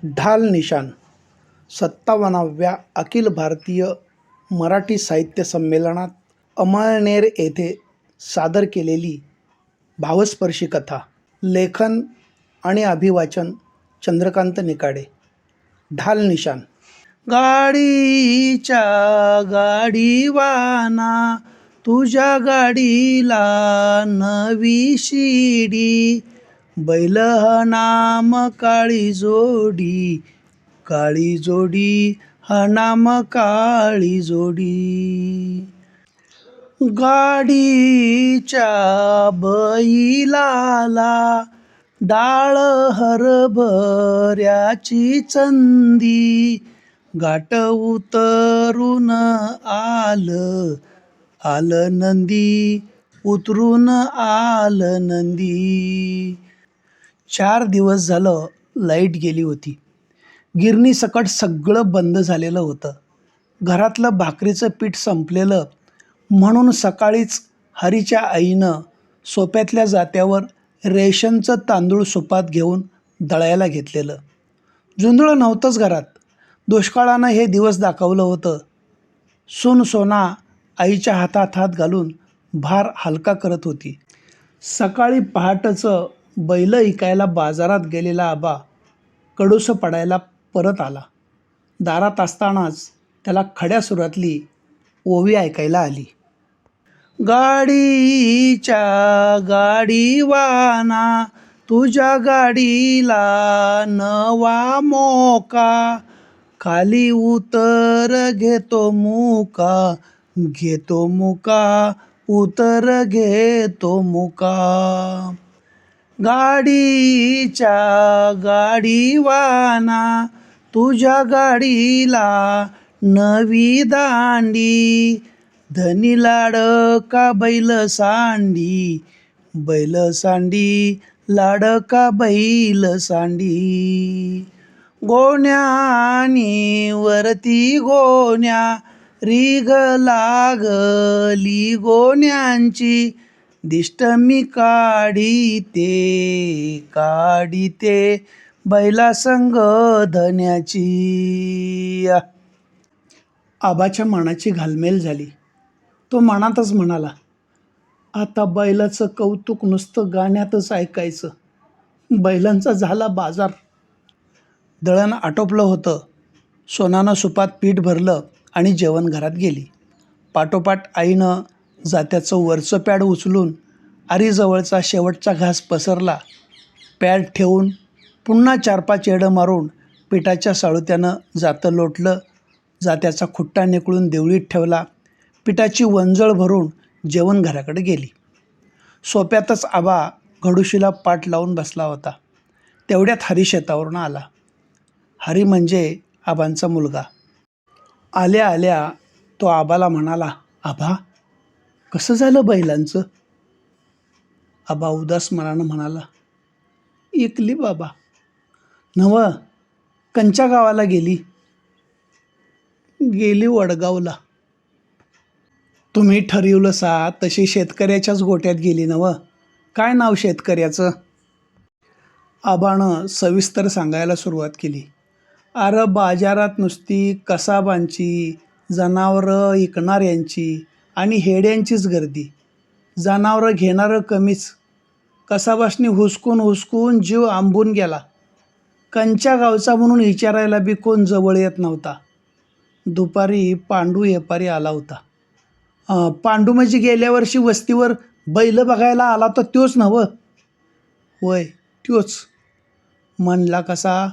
ढाल निशाण 57व्या अखिल भारतीय मराठी साहित्य संमेलनात अमळनेर येथे सादर केलेली भावस्पर्शी कथा. लेखन आणि अभिवाचन चंद्रकांत निकाडे. ढाल निशाण. गाडीच्या गाडीवाना तुझ्या गाडीला नवी शिडी, बैल हा नाम काळी जोडी, काळी जोडी हा नाम काळी जोडी. गाडीच्या बैलाला डाळ हरभऱ्याची चंदी, गाठ उतरून आलं आलं नंदी, उतरून आलं नंदी. 4 दिवस झालं लाईट गेली होती. गिरणी सकट सगळं बंद झालेलं होतं. घरातलं भाकरीचं पीठ संपलेलं म्हणून सकाळीच हरीच्या आईनं सोप्यातल्या जात्यावर रेशनचं तांदूळ सुपात घेऊन दळायला घेतलेलं. जुंधळं नव्हतंच घरात. दुष्काळानं हे दिवस दाखवलं होतं. सून सोना आईच्या हातात हात घालून भार हलका करत होती. सकाळी पहाटचं बैल इकायला बाजारात गेलेला आबा कडूसं पडायला परत आला. दारात असतानाच त्याला खड्या सुरातली ओवी ऐकायला आली. गाडीच्या गाडीवाना तुझ्या गाडीला नवा मोका, खाली उतर घेतो मुका, घेतो मुका, उतर घेतो मुका. गाडीच्या गाडीवाना तुझ्या गाडीला नवी दांडी, धनी लाडका बैल सांडी, बैल सांडी लाडका बैल सांडी. गोण्यानी वरती गोण्या रीग लागली गोण्यांची, दिष्ट मी काढीते काढीते बैला संग धन्याची. आबाच्या मनाची घालमेल झाली. तो मनातच म्हणाला, आता बैलाचं कौतुक नुसतं गाण्यातच ऐकायचं. बैलांचा झाला बाजार. दळण आटोपलं होतं. सोनानं सुपात पीठ भरलं आणि जेवण घरात गेली. पाठोपाठ आईनं जात्याचं वरचं पॅड उचलून आरीजवळचा शेवटचा घास पसरला. पॅड ठेवून पुन्हा 4-5 येडं मारून पिठाच्या साळुत्यानं जातं लोटलं. जात्याचा खुट्टा निकळून देवळीत ठेवला. पिठाची वंजळ भरून जेवण घराकडे गेली. सोप्यातच आबा घडुशीला पाठ लावून बसला होता. तेवढ्यात हरी शेतावरून आला. हरी म्हणजे आबांचा मुलगा. आल्या आल्या तो आबाला म्हणाला, आबा कसं झालं बैलांचं? आबा उदास मनानं म्हणाला, ऐकली बाबा. नवं, कंच्या गावाला गेली? गेली वडगावला. तुम्ही ठरवलं सा तशी शेतकऱ्याच्याच गोट्यात गेली नवं. काय नाव शेतकऱ्याचं? आबानं सविस्तर सांगायला सुरुवात केली. अरे बाजारात नुसती कसाबांची, जनावरं विकणाऱ्यांची आणि हेड्यांचीच गर्दी. जनावरं घेणारं कमीच. कसाबासनी हुसकून हुसकून जीव आंबून गेला. कंच्या गावचा म्हणून विचारायला बी कोण जवळ येत नव्हता. दुपारी पांडू व्यापारी आला होता. पांडू म्हणजे गेल्या वर्षी वस्तीवर बैल बघायला आला तर त्योच नव्हं? होय त्योच. म्हणला कसा?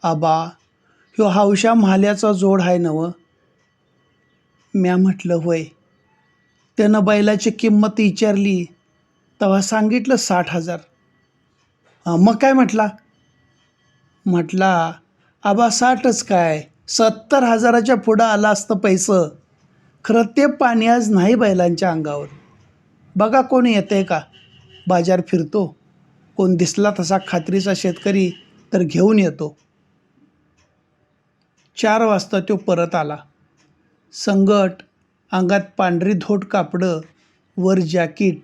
आबा ह्यो हौशा म्हाल्याचा जोड आहे नवं? म्या म्हटलं होय. त्यानं बैलाची किंमत विचारली तेव्हा सांगितलं 60,000. मग काय म्हटला? म्हटला आबा 60च काय, 70,000च्या पुढं आला असतं पैसं. खरं ते पाणी आज नाही बैलांच्या अंगावर. बघा कोण येतंय का? बाजार फिरतो. कोण दिसला तसा खात्रीचा शेतकरी तर घेऊन येतो. 4 वाजता तो परत आला. संगट अंगात पांढरी धोट कापडं, वर जॅकीट,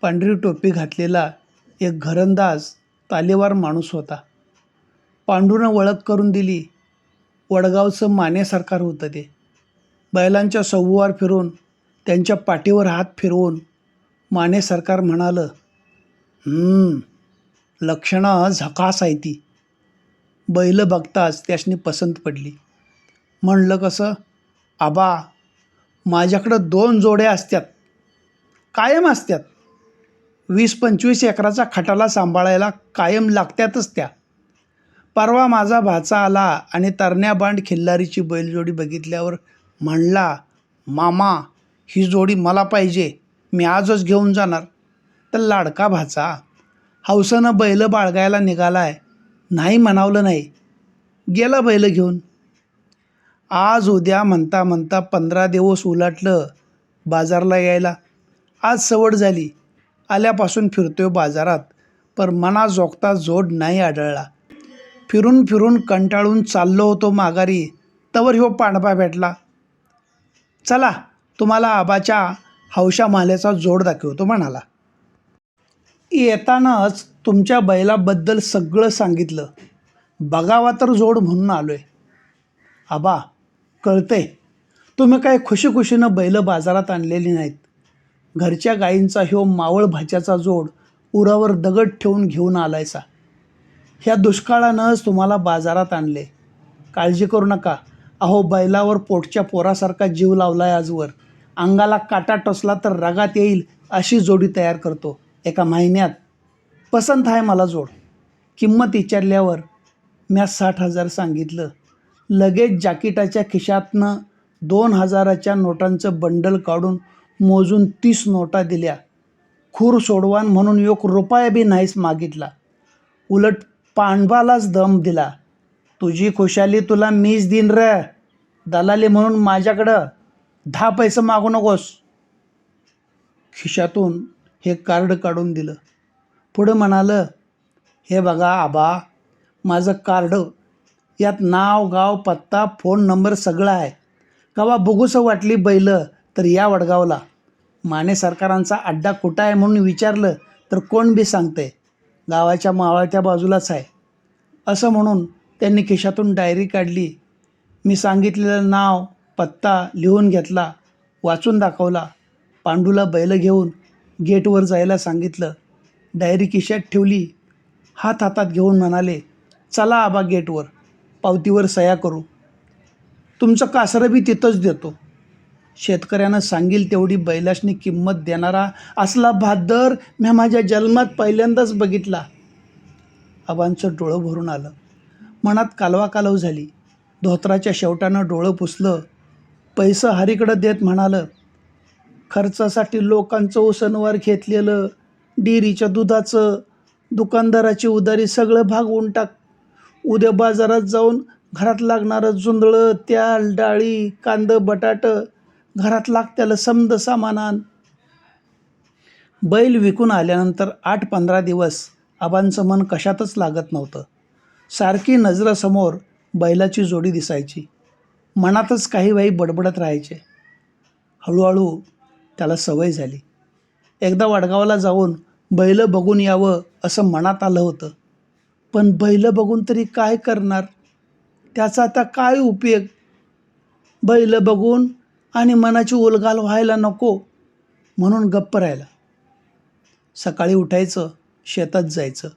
पांढरी टोपी घातलेला एक घरंदाज तालेवार माणूस होता. पांडूनं ओळख करून दिली. वडगावचं माने सरकार होतं ते. बैलांच्या सव्वावर फिरून त्यांच्या पाठीवर हात फिरवून माने सरकार म्हणालं, लक्षणं झकास आहे ती. बैल बघताच त्यासनी पसंत पडली. म्हणलं कसं, आबा माझ्याकडं 2 जोड्या असत्यात, कायम असत्यात. 20-25 एकराचा खटाला सांभाळायला कायम लागत्यातच त्या. परवा माझा भाचा आला आणि तरण्याबांड खिल्लारीची बैलजोडी बघितल्यावर म्हणला, मामा ही जोडी मला पाहिजे, मी आजच घेऊन जाणार. तर लाडका भाचा हौसानं बैल बाळगायला निघालाय, नाही म्हणावलं नाही, गेला बैल घेऊन. आज उद्या म्हणता म्हणता 15 दिवस उलटलं बाजारला यायला. आज सवड झाली, आल्यापासून फिरतोय बाजारात, पण मनाजोगता जोड नाही आढळला. फिरून फिरून कंटाळून चाललो होतो माघारी, तवर ह्यो पांडवा भेटला. चला तुम्हाला आबाच्या हौशा माल्याचा जोड दाखवतो म्हणाला. येतानाच तुमच्या बैलाबद्दल सगळं सांगितलं, बघावा तर जोड म्हणून आलोय. आबा कळतंय, तुम्ही काय खुशीखुशीनं बैल बाजारात आणलेली नाहीत. घरच्या गायींचा ह्यो मावळ भाच्याचा जोड उरावर दगड ठेवून घेऊन आलायसा. ह्या दुष्काळानंच तुम्हाला बाजारात आणले. काळजी करू नका. अहो बैलावर पोटच्या पोरासारखा जीव लावलाय आजवर. अंगाला काटा टोचला तर रगात येईल अशी जोडी तयार करतो 1 महिन्यात. पसंत आहे मला जोड. किंमत विचारल्यावर म्या 60,000 सांगितलं. लगेच जाकीटाच्या खिशातनं 2,000च्या नोटांचं बंडल काढून मोजून 30 नोटा दिल्या. खूर सोडवान म्हणून 1 रुपया बी नाहीच मागितला. उलट पांडवालाच दम दिला. तुझी खुशाली तुला मीच देईन रे, दलाली म्हणून माझ्याकडं 10 पैसे मागू नकोस. खिशातून हे कार्ड काढून दिलं. पुढं म्हणालं, हे बघा आबा, माझं कार्ड, यात नाव गाव पत्ता फोन नंबर सगळं आहे. कवा बघूसं वाटली बैल तर या वडगावला. माने सरकारांचा अड्डा कुठं आहे म्हणून विचारलं तर कोण बी सांगते, गावाच्या मावळत्या बाजूलाच आहे. असं म्हणून त्यांनी खिशातून डायरी काढली. मी सांगितलेलं नाव पत्ता लिहून घेतला, वाचून दाखवला. पांडूला बैल घेऊन गेटवर जायला सांगितलं. डायरी खिशात ठेवली. हात हातात घेऊन म्हणाले, चला आबा गेटवर, पावतीवर सह्या करू. तुमचं कासरं बी तिथंच देतो. शेतकऱ्यानं सांगील तेवढी बैलाशनी किंमत देणारा असला बहादर मी माझ्या जन्मात पहिल्यांदाच बघितला. आबांचं डोळं भरून आलं. मनात कालवाकालव झाली. धोत्राच्या शेवटानं डोळं पुसलं. पैसं हरीकडं देत म्हणालं, खर्चासाठी लोकांचं उसनवार घेतलेलं, डेअरीच्या दुधाचं, दुकानदाराची उधारी सगळं भागवून टाक. उद्या बाजारात जाऊन घरात लागणारं जुंधळं, त्याल, डाळी, कांदं, बटाटं, घरात लागत्यालं समद सामान आण. बैल विकून आल्यानंतर 8-15 दिवस आबांचं मन कशातच लागत नव्हतं. सारखी नजरेसमोर बैलाची जोडी दिसायची. मनातच काही वेळी बडबडत राहायचे. हळूहळू त्याला सवय झाली. एकदा वडगावला जाऊन बैल बघून यावं असं मनात आलं होतं. पण बैल बघून तरी काय करणार, त्याचा आता काय उपयोग. बैल बघून आणि मनाची उलघाल व्हायला नको म्हणून गप्प राहिला. सकाळी उठायचं, शेतात जायचं,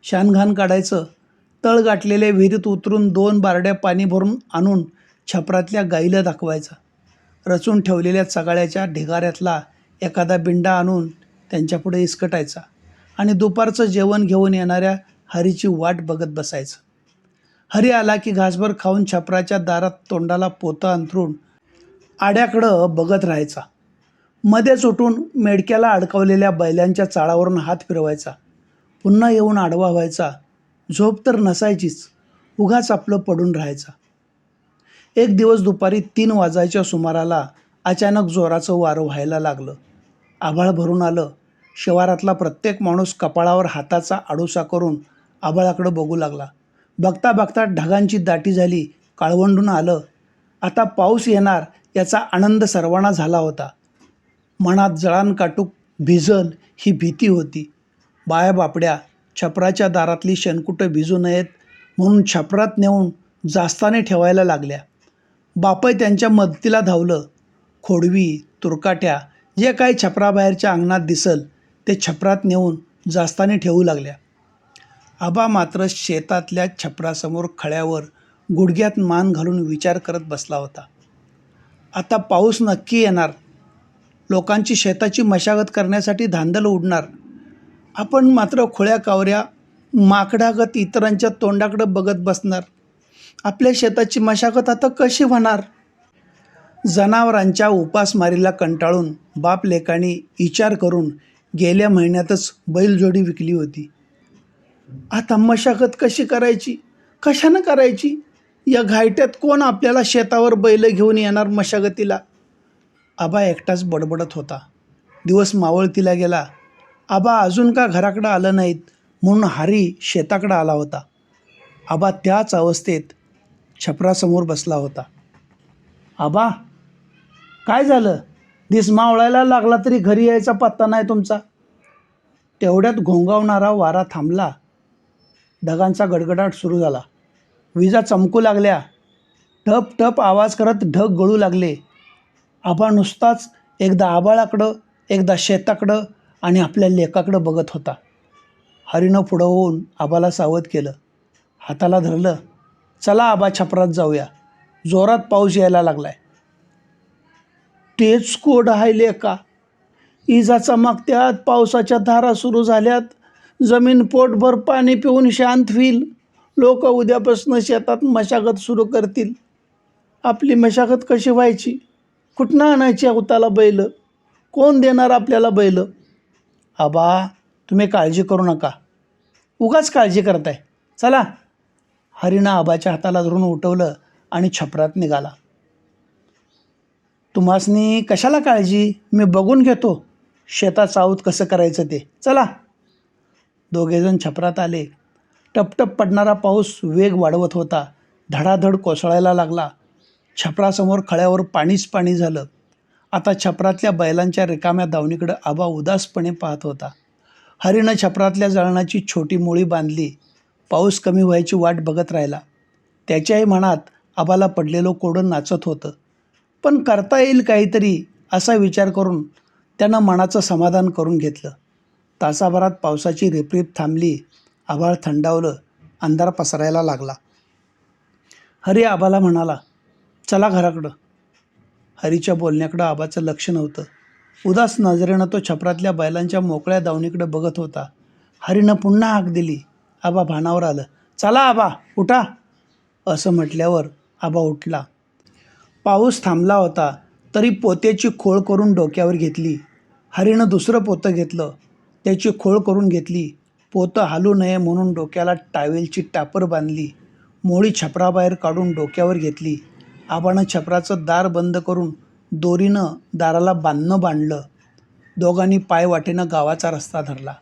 शानघाण काढायचं, तळ गाठलेल्या विहिरीत उतरून 2 बारड्या पाणी भरून आणून छपरातल्या गाईला दाखवायचा. रचून ठेवलेल्या चगाळ्याच्या ढिगाऱ्यातला एखादा बिंडा आणून त्यांच्यापुढे इसकटायचा आणि दुपारचं जेवण घेऊन येणाऱ्या हरीची वाट बघत बसायचं. हरी आला की घासभर खाऊन छपराच्या दारात तोंडाला पोतं अंथरून आड्याकडं बघत राहायचा. मध्येच उठून मेडक्याला अडकवलेल्या बैलांच्या चाळावरून हात फिरवायचा. पुन्हा येऊन आडवा व्हायचा. झोप तर नसायचीच, उगाच आपलं पडून राहायचा. एक दिवस दुपारी 3 वाजायच्या सुमाराला अचानक जोराचं वारं व्हायला लागलं. आभाळ भरून आलं. शिवारातला प्रत्येक माणूस कपाळावर हाताचा आडोसा करून आभाळाकडं बघू लागला. बघता बघता ढगांची दाटी झाली. काळवंडून आलं. आता पाऊस येणार याचा आनंद सर्वांना झाला होता. मनात जळानकाटूक भिजल ही भीती होती. बाया बापड्या छपराच्या दारातली शेणकुटं भिजू नयेत म्हणून छपरात नेऊन जास्ताने ठेवायला लागल्या. बापय त्यांच्या मदतीला धावलं. खोडवी, तुरकाट्या जे काही छपराबाहेरच्या अंगणात दिसल ते छपरात नेऊन जास्ताने ठेवू लागल्या. आबा मात्र शेतातल्या छपरासमोर खळ्यावर गुडघ्यात मान घालून विचार करत बसला होता. आता पाऊस नक्की येणार. लोकांची शेताची मशागत करण्यासाठी धांदल उडणार. आपण मात्र खोळ्या कावऱ्या माकडागत इतरांच्या तोंडाकडे बघत बसणार. आपल्या शेताची मशागत आता कशी होणार? जनावरांच्या उपासमारीला कंटाळून बाप लेकांनी विचार करून गेल्या महिन्यातच बैलजोडी विकली होती. आता मशागत कशी करायची? कशानं करायची? या घायट्यात कोण आपल्याला शेतावर बैल घेऊन येणार मशागतीला? आबा एकटाच बडबडत होता. दिवस मावळतीला गेला. आबा अजून का घराकडं आलं नाहीत म्हणून हरी शेताकडं आला होता. आबा त्याच अवस्थेत छपरासमोर बसला होता. आबा, काय झालं? दिस मावळायला लागला तरी घरी यायचा पत्ता नाही तुमचा. तेवढ्यात घोंगावणारा वारा थांबला. ढगांचा गडगडाट सुरू झाला. विजा चमकू लागल्या. टप टप आवाज करत ढग गळू लागले. आबा नुसताच एकदा आबाळाकडं, एकदा शेताकडं आणि आपल्या लेकाकडं बघत होता. हरीनं पुढं होऊन आबाला सावध केलं. हाताला धरलं. चला आबा, छपरात जाऊया. जोरात पाऊस यायला लागलाय. तेच कोड आहे लेका. इजा चमकत्यात, पावसाच्या धारा सुरू झाल्यात. जमीन पोटभर पाणी पिऊन शांत होईल. लोक उद्यापासून शेतात मशागत सुरू करतील. आपली मशागत कशी व्हायची? कुठनं आणायची अवताला बैल? कोण देणार आपल्याला बैल? आबा, तुम्ही काळजी करू नका. उगाच काळजी करताय. चला. हरीनं आबाच्या हाताला धरून उठवलं आणि छपरात निघाला. तुम्हासनी कशाला काळजी? मी बघून घेतो शेतात साऊत कसं करायचं ते. चला. दोघेजण छपरात आले. टपटप पडणारा पाऊस वेग वाढवत होता. धडाधड कोसळायला लागला. छपरासमोर खळ्यावर पाणीच पाणी झालं. आता छपरातल्या बैलांच्या रिकाम्या दावणीकडं आबा उदासपणे पाहत होता. हरीनं छपरातल्या जळणाची छोटी मोळी बांधली. पाऊस कमी व्हायची वाट बघत राहिला. त्याच्याही मनात आबाला पडलेलं कोडं नाचत होतं. पण करता येईल काहीतरी असा विचार करून त्यानं मनाचं समाधान करून घेतलं. तासाभरात पावसाची रिपरिप थांबली. आभाळ थंडावलं. अंधार पसरायला लागला. हरी आबाला म्हणाला, चला घराकडं. हरीच्या बोलण्याकडं आबाचं लक्ष नव्हतं. उदास नजरेनं तो छपरातल्या बैलांच्या मोकळ्या दावणीकडे बघत होता. हरीनं पुन्हा हाक दिली. आबा भानावर आलं. चला आबा, उठा. असं म्हटल्यावर आबा उठला. पाऊस थांबला होता तरी पोत्याची खोळ करून डोक्यावर घेतली. हरीनं दुसरं पोतं घेतलं. त्याची खोळ करून घेतली. पोतं हालू नये म्हणून डोक्याला टावेलची टापर बांधली. मोळी छपराबाहेर काढून डोक्यावर घेतली. आबानं छपराचं दार बंद करून दोरीनं दाराला बांधणं बांधलं. दोघांनी पाय वाटेनं गावाचा रस्ता धरला.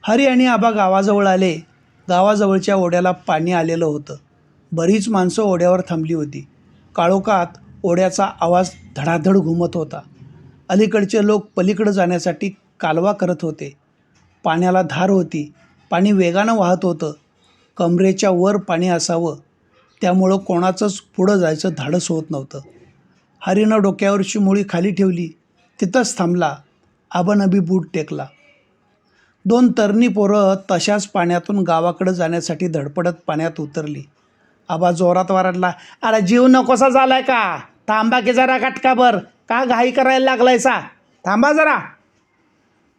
हरी आणि आबा गावाजवळ आले. गावाजवळच्या ओढ्याला पाणी आलेलं होतं. बरीच माणसं ओढ्यावर थांबली होती. काळोखात ओढ्याचा आवाज धडाधड घुमत होता. अलीकडचे लोक पलीकडे जाण्यासाठी कालवा करत होते. पाण्याला धार होती. पाणी वेगानं वाहत होतं. कमरेच्या वर पाणी असावं त्यामुळं कोणाचंच पुढं जायचं धाडस होत नव्हतं. हरीनं डोक्यावरची मोळी खाली ठेवली. तिथंच थांबला. आबानं बी बूट टेकला. 2 तरणी पोरं तशाच पाण्यातून गावाकडं जाण्यासाठी धडपडत पाण्यात उतरली. आबा जोरात वरडला, अरे जीव नकोसा झालाय का? थांबा की जरा गटकाभर. का घाई करायला लागलायसा? थांबा जरा.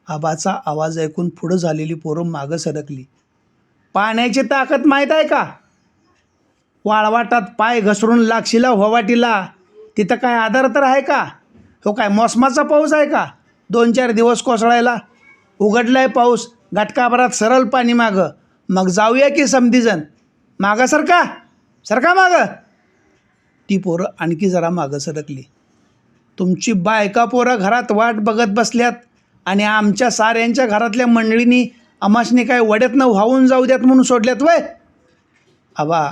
आबाचा आवाज ऐकून पुढं झालेली पोरं मागं सरकली. पाण्याची ताकद माहीत आहे का? वाळवाटात पाय घसरून लागशीला होवाटीला. तिथं काय आधार तर आहे का? हो काय मोसमाचा पाऊस आहे का? 2-4 दिवस कोसळायला. उघडलाय पाऊस. गटकाभरात सरळ पाणी मागं. मग जाऊया की समधीजण. मागं सरका. सरका मागं. ती पोरं आणखी जरा मागं सरकली. तुमची बायका पोरं घरात वाट बघत बसल्यात आणि आमच्या साऱ्यांच्या घरातल्या मंडळींनी आमासनी काय वड्यातनं वाहून जाऊ द्यात म्हणून सोडल्यात वय? आबा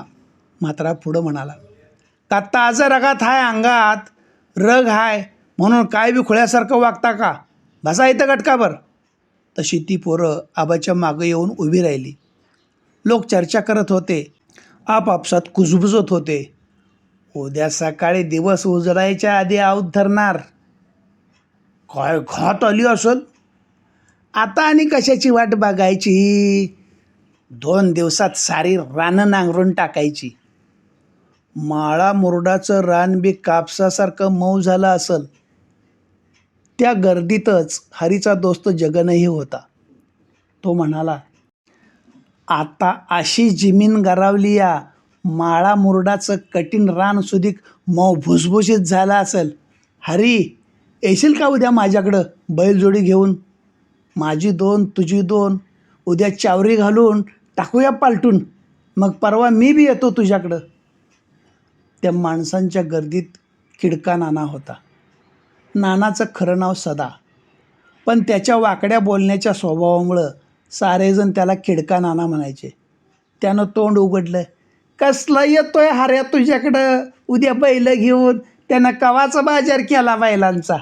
म्हातारा पुढं म्हणाला, का ताजं रगात हाय अंगात? रग हाय म्हणून काय बी खुळ्यासारखं वागता का? बसा इथं गटकाभर. तशी ती पोरं आबाच्या मागं येऊन उभी राहिली. लोक चर्चा करत होते, आपापसात कुजबुजत होते. उद्या सकाळी दिवस उजडायच्या आधी आऊत धरणार. काय घात आली असल. आता आणि कशाची वाट बघायची. 2 दिवसात सारी रानं नांगरून टाकायची. माळा मुरडाचं रान बी कापसासारखं मऊ झालं असल. त्या गर्दीतच हरीचा दोस्त जगनही होता. तो म्हणाला, आता अशी जमीन गरावली या माळा मुरडाचं कठीण रान सुधीक मऊ भुसभुशीत झालं असेल. हरी, येशील का उद्या माझ्याकडं बैलजोडी घेऊन? माझी 2 तुझी 2, उद्या चावरी घालून टाकूया पालटून. मग परवा मी बी येतो तुझ्याकडं. त्या माणसांच्या गर्दीत किडका नाना होता. नानाचं खरं नाव सदा, पण त्याच्या वाकड्या बोलण्याच्या स्वभावामुळं सारेजण त्याला किडका नाना म्हणायचे. त्यानं तोंड उघडलं, कसला येतोय हाऱ्या तुझ्याकडं उद्या बैल घेऊन? त्यानं कवाचा बाजार केला बैलांचा.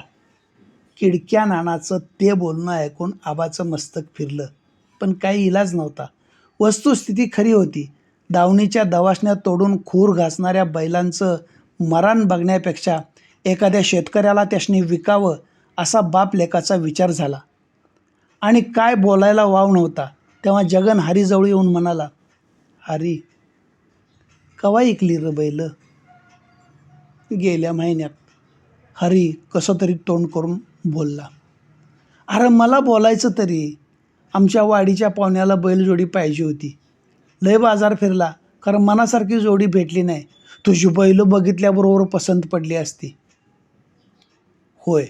किडक्या नानाचं ते बोलणं ऐकून आबाचं मस्तक फिरलं, पण काही इलाज नव्हता. वस्तुस्थिती खरी होती. दावणीच्या दवाशण्यात तोडून खूर घासणाऱ्या बैलांचं मरण बघण्यापेक्षा एखाद्या शेतकऱ्याला त्याशनी विकावं असा बाप लेकाचा विचार झाला. आणि काय बोलायला वाव नव्हता. तेव्हा जगन हरीजवळ येऊन म्हणाला, हरी, कवा ऐकली र बैल? गेल्या महिन्यात. हरी कसं तरी तोंड करून बोलला. अरे मला बोलायचं तरी. आमच्या वाडीच्या पाहुण्याला बैलजोडी पाहिजे होती. लय बाजार फिरला, कारण मनासारखी जोडी भेटली नाही. तुझी बैल बघितल्याबरोबर पसंत पडली असती. होय,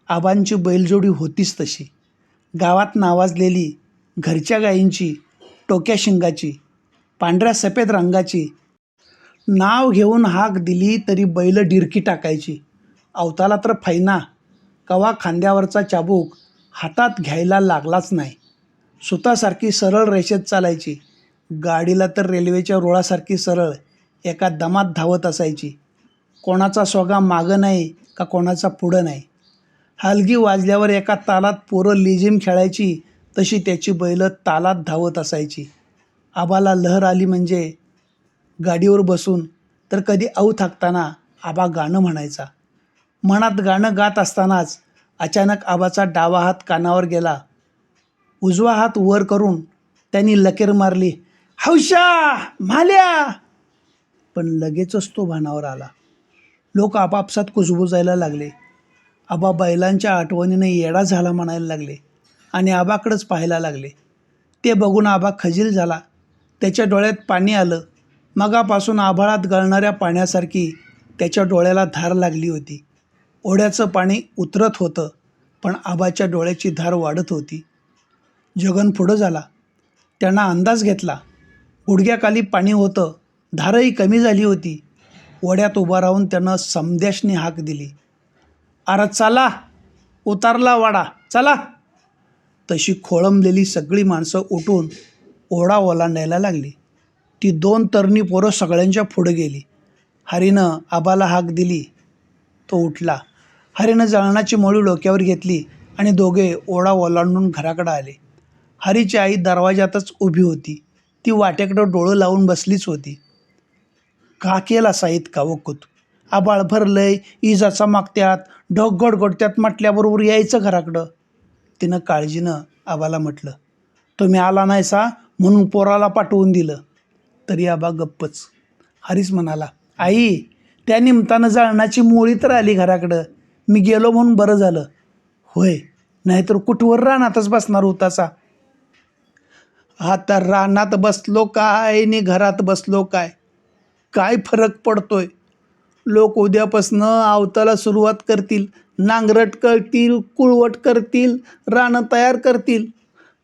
आबांची बैलजोडी होतीच तशी. गावात नावाजलेली, घरच्या गायींची, टोक्या शिंगाची, पांढऱ्या सफेद रंगाची. नाव घेऊन हाक दिली तरी बैल डिरकी टाकायची. अवताला तर फैना. कवा खांद्यावरचा चाबूक हातात घ्यायला लागलाच नाही. सुतासारखी सरळ रेषेत चालायची. गाडीला तर रेल्वेच्या रुळासारखी सरळ एका दमात धावत असायची. कोणाचा सोगा मागं नाही का कोणाचा पुढं नाही. हलगी वाजल्यावर एका तालात पोरं लिजिम खेळायची तशी त्याची बैलं तालात धावत असायची. आबाला लहर आली म्हणजे गाडीवर बसून तर कधी आऊ थाकताना आबा गाणं म्हणायचा. मनात गाणं गात असतानाच अचानक आबाचा डावा हात कानावर गेला. उजवा हात वर करून त्यांनी लकेर मारली, हौशा म्हाल्या. पण लगेचच तो भानावर आला. लोक आपापसात कुजबुजायला लागले. आबा बैलांच्या आठवणीने येडा झाला म्हणायला लागले आणि आबाकडंच पाहायला लागले. ते बघून आबा खजील झाला. त्याच्या डोळ्यात पाणी आलं. मगापासून आभाळात गळणाऱ्या पाण्यासारखी त्याच्या डोळ्याला धार लागली होती. ओढ्याचं पाणी उतरत होतं, पण आबाच्या डोळ्याची धार वाढत होती. जगन पुढं झाला. त्यांना अंदाज घेतला. गुडघ्याखाली पाणी होतं. धारही कमी झाली होती. ओढ्यात उभा राहून त्यानं समद्याशनी हाक दिली, अरे चला, उतारला वाडा, चला. तशी खोळंबलेली सगळी माणसं उठून ओढा ओलांडायला लागली. ती 2 तरणी पोरं सगळ्यांच्या पुढं गेली. हरीनं आबाला हाक दिली. तो उठला. हरीनं जळणाची मोळी डोक्यावर घेतली आणि दोघे ओढा ओलांडून घराकडे आले. हरीची आई दरवाजातच उभी होती. ती वाटेकडं डोळं लावून बसलीच होती. का केला साईत का वकूत? आबाळ भरलंय, इजा चमकत्यात, ढग गडगडत्यात म्हटल्याबरोबर यायचं घराकडं. तिनं काळजीनं आबाला म्हटलं, तुम्ही आला नाही सा म्हणून पोराला पाठवून दिलं. तरी आबा गप्पच. हरीच म्हणाला, आई, त्या निमतानं जळणाची मोळी तर आली घराकडं. मी गेलो म्हणून बरं झालं. होय, नाहीतर कुठवर रानातच बसणार होतासा. आता रानात बसलो काय नि घरात बसलो काय, काय फरक पडतोय? लोक उद्यापासनं आवताला सुरुवात करतील, नांगरट करतील, कुळवट करतील, रानं तयार करतील.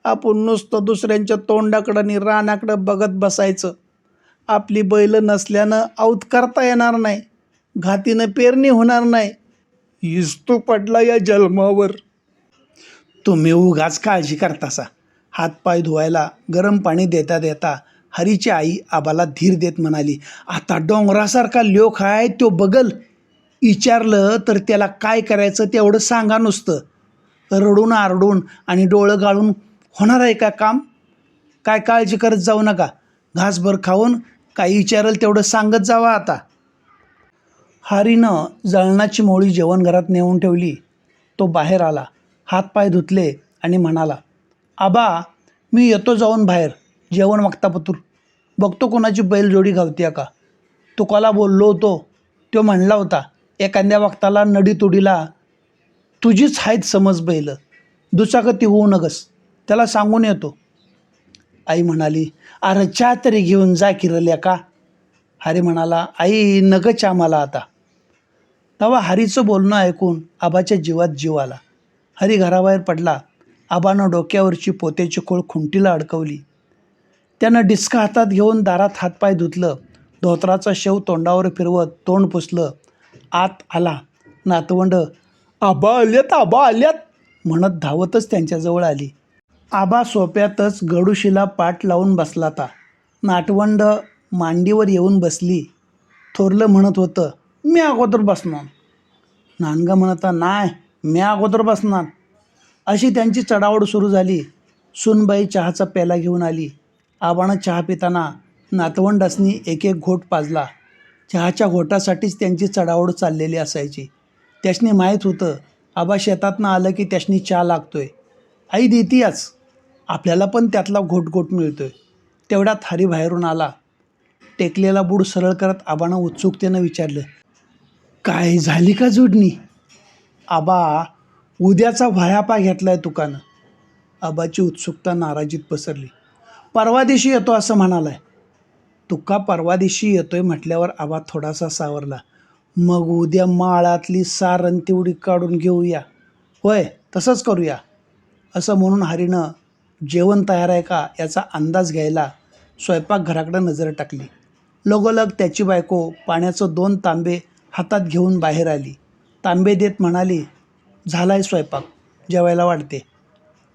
आपण नुसतं दुसऱ्यांच्या तोंडाकडं आणि रानाकडं बघत बसायचं. आपली बैल नसल्यानं आऊत करता येणार नाही, घातीनं पेरणी होणार नाही. इस्तू पडला या जन्मावर. तुम्ही उगाच काळजी करतासा. हातपाय धुवायला गरम पाणी देता देता हरीची आई आबाला धीर देत म्हणाली, आता डोंगरासारखा लोक आहे तो बगल. विचारलं तर त्याला काय करायचं तेवढं सांगा नुसतं. रडून आरडून आणि डोळं गाळून होणार आहे का काम? काय काळजी करत जाऊ नका. घासभर खाऊन काही विचारेल तेवढं सांगत जावा आता. हरीनं जळणाची मोळी जेवणघरात नेऊन ठेवली. तो बाहेर आला, हातपाय धुतले आणि म्हणाला, आबा मी येतो जाऊन बाहेर, जेवण वागतापतूर बघतो कोणाची बैलजोडी घावतीया का. तुकाला बोललो होतो, तो म्हणला होता एखाद्या वक्ताला नडीतुडीला तुझीच आहेत समज बैल, दुचाकती होऊ नगस, त्याला सांगून येतो. आई म्हणाली, अरे चहा तरी घेऊन जा किरल्या का. हरी म्हणाला, आई नग चहा मला आता. तेव्हा हरीचं बोलणं ऐकून आबाच्या जीवात जीव आला. हरी घराबाहेर पडला. आबानं डोक्यावरची पोत्याची खोळ खुंटीला अडकवली. त्यानं डिस्का हातात घेऊन दारात हातपाय धुतलं. धोत्राचा शेव तोंडावर फिरवत तोंड पुसलं. आत आला. नातवंड आबा आल्यात म्हणत धावतच त्यांच्याजवळ आली. आबा सोप्यातच गडूशीला पाठ लावून बसलाता. नातवंड मांडीवर येऊन बसली. थोरलं म्हणत होतं, मी अगोदर बसणार. नानगा म्हणता, नाही मी अगोदर बसणार. अशी त्यांची चढाओढ सुरू झाली. सूनबाई चहाचा प्याला घेऊन आली. आबानं चहा पिताना नातवंडासनी एक एक घोट पाजला. चहाच्या घोटासाठीच त्यांची चढाओढ चाललेली असायची. त्यासनी माहीत होतं आबा शेतातनं आलं की त्यासनी चहा लागतोय. आई देतीयाच, आपल्याला पण त्यातला घोट मिळतोय. तेवढ्यात हरी बाहेरून आला. टेकलेला बूड सरळ करत आबानं उत्सुकतेनं विचारलं, काय झाली का जोडणी. आबा उद्याचा व्हायापा घेतलाय तुकानं. आबाची उत्सुकता नाराजीत पसरली. परवा दिवशी येतो असं म्हणालाय. तुका परवा दिवशी येतोय म्हटल्यावर आबा थोडासा सावरला. मग उद्या माळातली सारण तेवढी काढून घेऊया. होय तसंच करूया. असं म्हणून हरीनं जेवण तयार आहे का याचा अंदाज घ्यायला स्वयंपाकघराकडं नजर टाकली. लगोलग त्याची बायको पाण्याचं 2 तांबे हातात घेऊन बाहेर आली. तांबे देत म्हणाली, झालाय स्वयंपाक, जेवायला वाढते.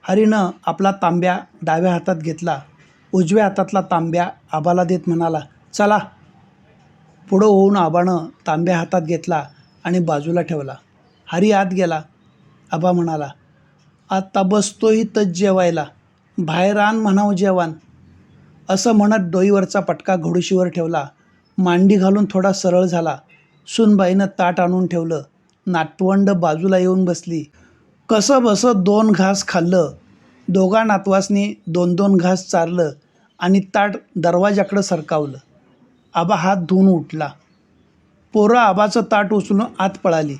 हरीनं आपला तांब्या डाव्या हातात घेतला. उजव्या हातातला तांब्या आबाला देत म्हणाला, चला. पुढं होऊन आबानं तांब्या हातात घेतला आणि बाजूला ठेवला. हरी आत गेला. आबा म्हणाला, आता बसतो इथंच जेवायला, बाहेर आण म्हणावं जेवण. असं म्हणत डोईवरचा पटका घोडशीवर ठेवला. मांडी घालून थोडा सरळ झाला. सूनबाईनं ताट आणून ठेवलं. नातवंड बाजूला येऊन बसली. कसं बसं 2 घास खाल्लं. दोघा नातवासनी 2-2 घास चारलं आणि ताट दरवाजाकडं सरकावलं. आबा हात धुवून उठला. पोरं आबाचं ताट उचलून आत पळाली.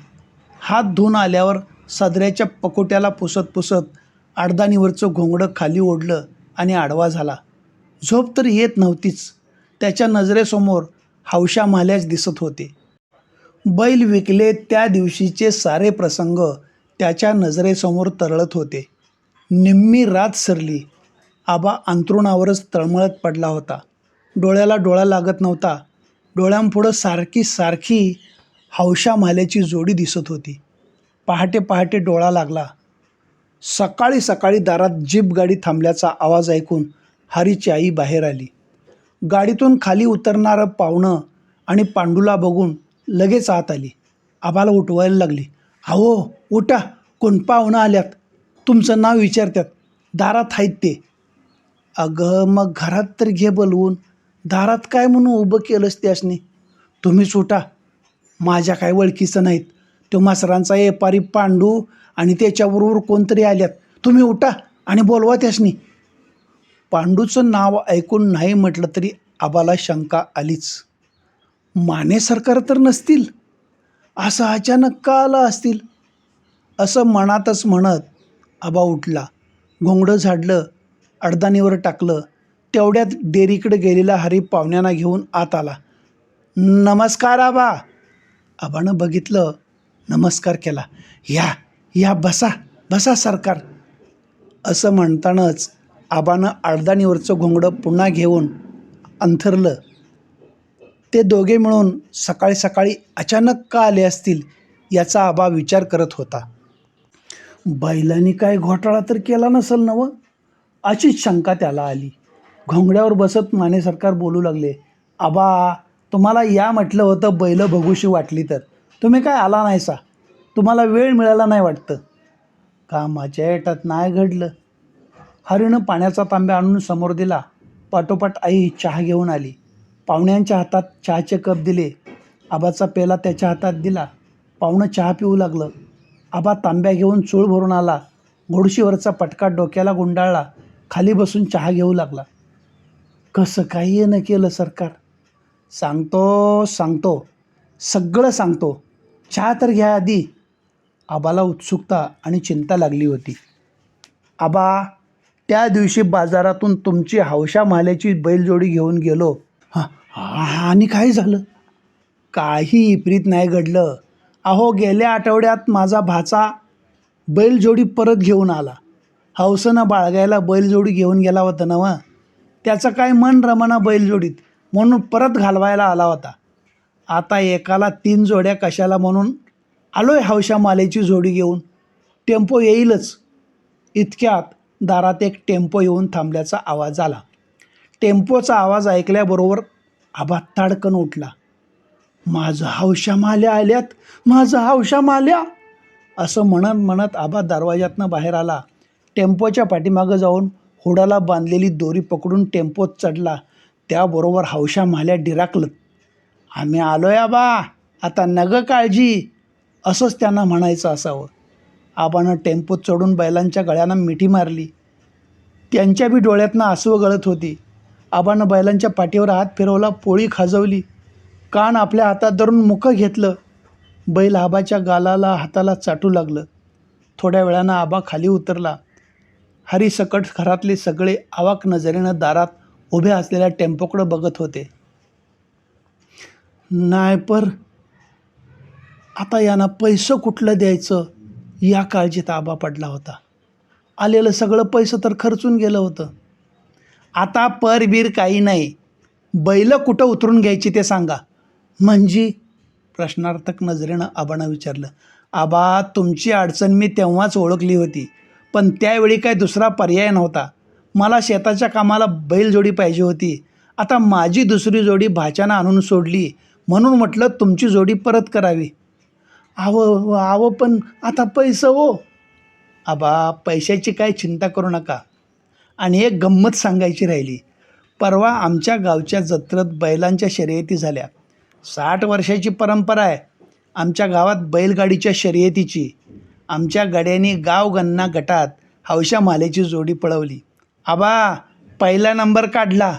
हात धुवून आल्यावर सदऱ्याच्या पकोट्याला पुसत अडदानीवरचं घोंगडं खाली ओढलं आणि आडवा झाला. झोप तर येत नव्हतीच. त्याच्या नजरेसमोर हौशा माल्याच दिसत होते. बैल विकले त्या दिवशीचे सारे प्रसंग त्याच्या नजरेसमोर तरळत होते. निम्मी रात सरली. आबा अंथरुणावरच तळमळत पडला होता. डोळ्याला डोळा लागत नव्हता. डोळ्यांपुढं सारखी हौशा माल्याची जोडी दिसत होती. पहाटे डोळा लागला. सकाळी दारात जीप गाडी थांबल्याचा आवाज ऐकून हरीची आई बाहेर आली. गाडीतून खाली उतरणारं पाहुणं आणि पांडूला बघून लगेच आत आली. आबाला उठवायला लागली. अहो उठा, कोण पाहुणं आल्यात, तुमचं नाव विचारतात, दारात आहेत ते. अगं मग घरात तर घे बोलवून, दारात काय म्हणून उभं केलंस त्यासनी. तुम्हीच उठा, माझ्या काय ओळखीचं नाहीत. तो मासरांचा व्यापारी पांडू आणि त्याच्याबरोबर कोणतरी आल्यात. तुम्ही उठा आणि बोलवा त्यासनी. पांडूचं नाव ऐकून नाही म्हटलं तरी आबाला शंका आलीच. माने सरकार तर नसतील, असं अचानक का आलं असतील. असं मनातच म्हणत आबा उठला. घोंगडं झाडलं, अडदानीवर टाकलं. तेवढ्यात डेअरीकडे गेलेला हरी पाहुण्यांना घेऊन आत आला. नमस्कार आबा. आबानं बघितलं, नमस्कार केला. या बसा सरकार. असं म्हणतानाच आबानं अडदानीवरचं घोंगडं पुन्हा घेऊन अंथरलं. ते दोघे मिळून सकाळी अचानक का आले असतील याचा आबा विचार करत होता. बैलांनी काय घोटाळा तर केला नसेल नवं, अशीच शंका त्याला आली. घोंगड्यावर बसत माने सरकार बोलू लागले. आबा तुम्हाला या म्हटलं होतं बैलं बघूशी वाटली तर, तुम्ही काय आला नाहीसा. तुम्हाला वेळ मिळाला नाही वाटतं. कामाच्या येटात नाही घडलं. हरीनं पाण्याचा तांब्या आणून समोर दिला. पाठोपाठ आई चहा घेऊन आली. पाहुण्यांच्या हातात चहाचे कप दिले. आबाचा पेला त्याच्या हातात दिला. पाहुणं चहा पिऊ लागलं. आबा तांब्या घेऊन चूळ भरून आला. घोडशीवरचा पटका डोक्याला गुंडाळला. खाली बसून चहा घेऊ लागला. कसं काही न केलं सरकार? सांगतो सगळं सांगतो. चहा तर घ्या आधी. आबाला उत्सुकता आणि चिंता लागली होती. आबा, त्या दिवशी बाजारातून तुमची हौशा माल्याची बैलजोडी घेऊन गेलो. आणि काय झालं? काही विपरीत नाही घडलं. अहो, गेल्या आठवड्यात माझा भाचा बैलजोडी परत घेऊन आला. हौसेनं बाळगायला बैलजोडी घेऊन गेला होता ना. त्याचं काय मन रमना बैलजोडीत, म्हणून परत घालवायला आला होता. आता एकाला 3 जोड्या कशाला म्हणून आलोय हौशा मालेची जोडी घेऊन. टेम्पो येईलच. इतक्यात दारात एक टेम्पो येऊन थांबल्याचा आवाज आला. टेम्पोचा आवाज ऐकल्याबरोबर आबा ताडकन उठला. माझं हौशा माल्या आल्यात, माझं हौशा माल्या, असं म्हणत आबा दरवाजातनं बाहेर आला. टेम्पोच्या पाठीमागं जाऊन होडाला बांधलेली दोरी पकडून टेम्पोत चढला. त्याबरोबर हौशा माल्या डिराकलं. आम्ही आलोय आबा, आता नग काळजी, असंच त्यांना म्हणायचं असावं. आबानं टेम्पोत चढून बैलांच्या गळ्यानं मिठी मारली. त्यांच्या बी डोळ्यातनं आसवं गळत होती. आबानं बैलांच्या पाठीवर हात फिरवला, पोळी खाजवली, कान आपल्या हातात धरून मुखं घेतलं. बैल आबाच्या गालाला हाताला चाटू लागलं. थोड्या वेळानं आबा खाली उतरला. हरीसकट घरातले सगळे आवाक नजरेनं दारात उभे असलेल्या टेम्पोकडे बघत होते. नाही पर आता यांना पैसं कुठलं द्यायचं या काळजीत आबा पडला होता. आलेलं सगळं पैसं तर खर्चून गेलं होतं. आता परबीर काही नाही, बैल कुठं उतरून घ्यायची ते सांगा. म्हणजे? प्रश्नार्थक नजरेनं आबानं विचारलं. आबा, तुमची अडचण मी तेव्हाच ओळखली होती, पण त्यावेळी काय दुसरा पर्याय नव्हता. मला शेताच्या कामाला बैलजोडी पाहिजे होती. आता माझी दुसरी जोडी भाच्यानं आणून सोडली, म्हणून म्हटलं तुमची जोडी परत करावी. आहो पण आता पैसं हो. आबा, पैशाची काय चिंता करू नका. आणि एक गंमत सांगायची राहिली. परवा आमच्या गावच्या जत्रेत बैलांच्या शर्यती झाल्या. 60 वर्षाची परंपरा आहे आमच्या गावात बैलगाडीच्या शर्यतीची. आमच्या गाड्यांनी गावगणना गटात हौशा मालेची जोडी पळवली. आबा, पहिला नंबर काढला.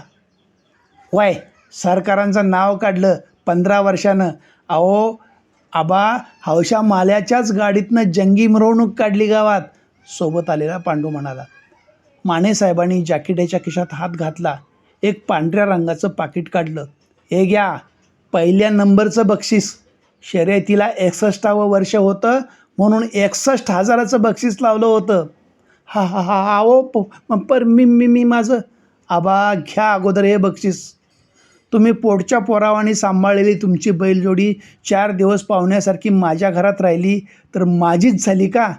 वय, सरकारांचं नाव काढलं 15 वर्षानं. अहो आबा, हौशा माल्याच्याच गाडीतनं जंगी मिरवणूक काढली गावात, सोबत आलेला पांडू म्हणाला. मानेसाहेबांनी जॅकेटाच्या खिशात हात घातला. एक पांढऱ्या रंगाचं पाकिट काढलं. हे घ्या, पहिल्या नंबरचं बक्षीस. शर्यतीला 61वं वर्ष होतं, म्हणून 61,000चं बक्षीस लावलं होतं. पर मी माझं. आबा, घ्या अगोदर हे बक्षीस. तुम्ही पोटच्या पोरावानी सांभाळलेली तुमची बैलजोडी 4 दिवस पाहुण्यासारखी माझ्या घरात राहिली तर माझीच झाली का?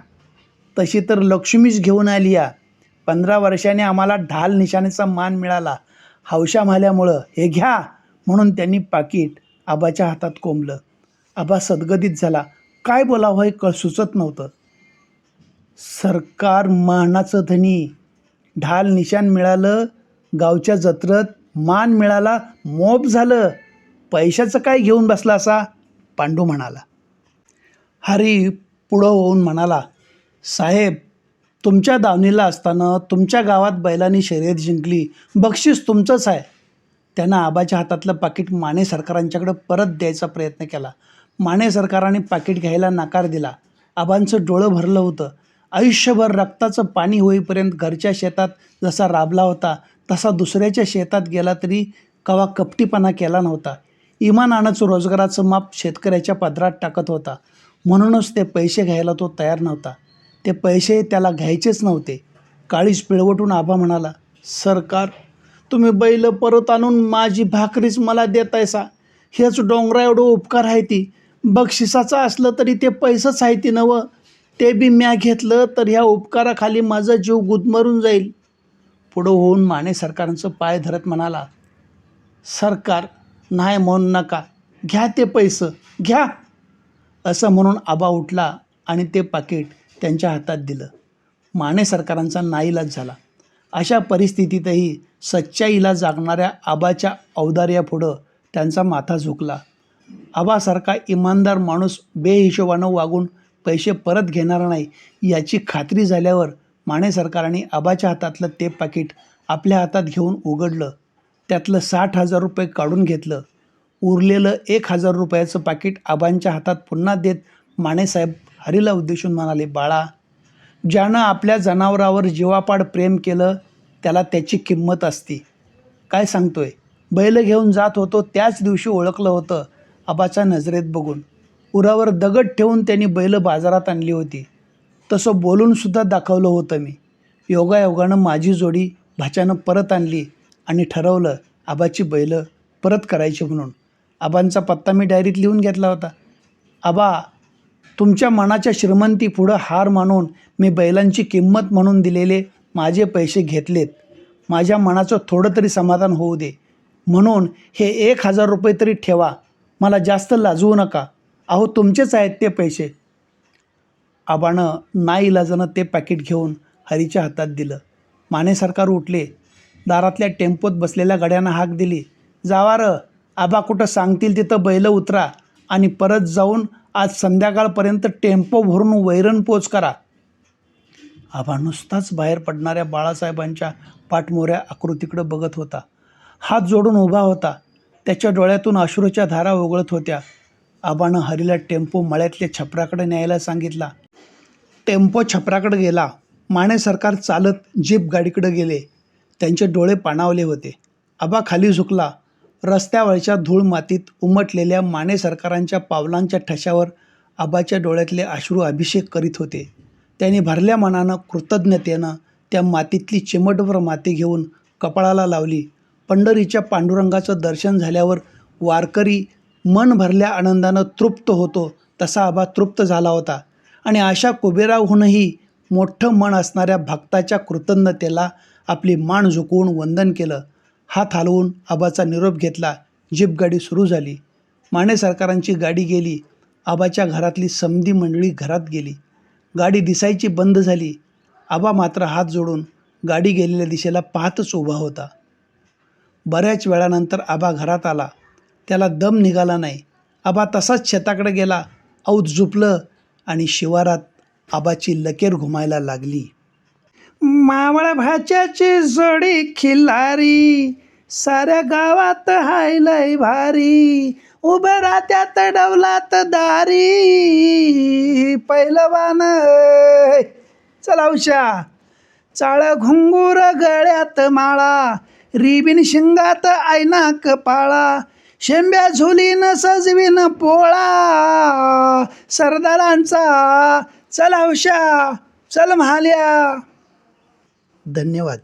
तशी तर लक्ष्मीच घेऊन आली या. 15 वर्षांनी आम्हाला ढाल निशाणीचा मान मिळाला हौशा माल्यामुळं. हे घ्या, म्हणून त्यांनी पाकिट आबाच्या हातात कोंबलं. आबा सदगदित झाला. काय बोलावं हे सुचत नव्हतं. सरकार मानाचं धनी, ढाल निशाण मिळालं, गावच्या जत्रेत मान मिळाला, मोप झालं. पैशाचं काय घेऊन बसला असा? पांडू म्हणाला. हरी पुढं होऊन म्हणाला, साहेब, तुमच्या दावणीला असताना तुमच्या गावात बैलांनी शर्यत जिंकली, बक्षीस तुमचंच आहे. त्यानं आबाच्या हातातलं पाकिट माने सरकारांच्याकडं परत द्यायचा प्रयत्न केला. माने सरकारांनी पाकिट घ्यायला नकार दिला. आबांचं डोळं भरलं होतं. आयुष्यभर रक्ताचं पाणी होईपर्यंत घरच्या शेतात जसा राबला होता, तसा दुसऱ्याच्या शेतात गेला तरी कवा कपटीपणा केला नव्हता. इमानानंच रोजगाराचं माप शेतकऱ्याच्या पदरात टाकत होता. म्हणूनच ते पैसे घ्यायला तो तयार नव्हता. ते पैसे त्याला घ्यायचेच नव्हते. काळीज पिळवटून आबा म्हणाला, सरकार, तुम्ही बैल परत आणून माझी भाकरीच मला देतायसा. हेच डोंगरा एवढं उपकार आहे ती. बक्षिसाचं असलं तरी ते पैसंच आहे ती नवं. ते बी म्या घेतलं तर ह्या उपकाराखाली माझा जीव गुदमरून जाईल. पुढं होऊन माने सरकारांचं पाय धरत म्हणाला, सरकार, नाही म्हणू नका, घ्या ते पैसं, घ्या. असं म्हणून आबा उठला आणि ते पाकिट त्यांच्या हातात दिलं. माने सरकारांचा नाईलाज झाला. अशा परिस्थितीतही सच्चाईला जागणाऱ्या आबाच्या औदार्यापुढं त्यांचा माथा झुकला. आबासारखा इमानदार माणूस बेहिशोबानं वागून पैसे परत घेणार नाही याची खात्री झाल्यावर माने सरकारने आबाच्या हातातलं ते पाकीट आपल्या हातात घेऊन उघडलं. त्यातलं 60,000 रुपये काढून घेतलं. उरलेलं 1,000 रुपयाचं पाकीट आबांच्या हातात पुन्हा देत मानेसाहेब हरीला उद्देशून म्हणाले, बाळा, ज्यानं आपल्या जनावरावर जीवापाड प्रेम केलं त्याला त्याची किंमत असते. काय सांगतोय? बैल घेऊन जात होतो त्याच दिवशी ओळखलं होतं आबाच्या नजरेत बघून. उरावर दगड ठेवून त्यांनी बैल बाजारात आणली होती. तसं बोलूनसुद्धा दाखवलं होतं मी. योगायोगानं माझी जोडी भाच्यानं परत आणली आणि ठरवलं आबाची बैल परत करायची म्हणून. आबांचा पत्ता मी डायरीत लिहून घेतला होता. आबा, तुमच्या मनाच्या श्रीमंतीपुढं हार मानून मी बैलांची किंमत म्हणून दिलेले माझे पैसे घेतलेत. माझ्या मनाचं थोडं तरी समाधान होऊ दे म्हणून हे 1,000 रुपये तरी ठेवा. मला जास्त लाजवू नका. अहो, तुमचेच आहेत ते पैसे. आबानं नाईलाजानं ते पॅकेट घेऊन हरीच्या हातात दिलं. माने सरकार उठले. दारातल्या टेम्पोत बसलेल्या गड्यांना हाक दिली, जावा र, आबा कुठं सांगतील तिथं बैल उतरा आणि परत जाऊन आज संध्याकाळपर्यंत टेम्पो भरून वैरण पोच करा. आबा नुसताच बाहेर पडणाऱ्या बाळासाहेबांच्या पाठमोऱ्या आकृतीकडे बघत होता. हात जोडून उभा होता. त्याच्या डोळ्यातून अश्रूच्या धारा ओघळत होत्या. आबानं हरीला टेम्पो मळ्यातल्या छपराकडे न्यायला सांगितला. टेम्पो छपराकडे गेला. माने सरकार चालत जीप गाडीकडे गेले. त्यांचे डोळे पाणावले होते. आबा खाली झुकला. रस्त्यावरच्या धूळ मातीत उमटलेल्या माने सरकारांच्या पावलांच्या ठशावर आबाच्या डोळ्यातले अश्रू अभिषेक करीत होते. त्यांनी भरल्या मनानं कृतज्ञतेनं त्या मातीतली चिमटभर माती घेऊन कपाळाला लावली. पंढरीच्या पांडुरंगाचं दर्शन झाल्यावर वारकरी मन भरल्या आनंदानं तृप्त होतो तसा आबा तृप्त झाला होता आणि अशा कुबेराहूनही मोठं मन असणाऱ्या भक्ताच्या कृतज्ञतेला आपली मान झुकवून वंदन केलं. हात हलवून आबाचा निरोप घेतला. जीप गाडी सुरू झाली. माने सरकारांची गाडी गेली. आबाच्या घरातली समधी मंडळी घरात गेली. गाडी दिसायची बंद झाली. आबा मात्र हात जोडून गाडी गेलेल्या दिशेला पाहतच उभा होता. बऱ्याच वेळानंतर आबा घरात आला. त्याला दम निघाला नाही. आबा तसाच शेताकडे गेला. औत झुपलं आणि शिवारात आबाची लकेर घुमायला लागली. मावळ भाच्याची जोडी खिल्लारी, साऱ्या गावात हाय लय भारी, उभं राहत्यात डवलात दारी, पहिलवान चला उशा, चाळ घुंगूर गळ्यात माळा, रिबीन शिंगात आयना कपाळा, शेंब्या झुलीन सजवीन पोळा, सरदारांचा चला उशा, चल म्हाल्या. धन्यवाद.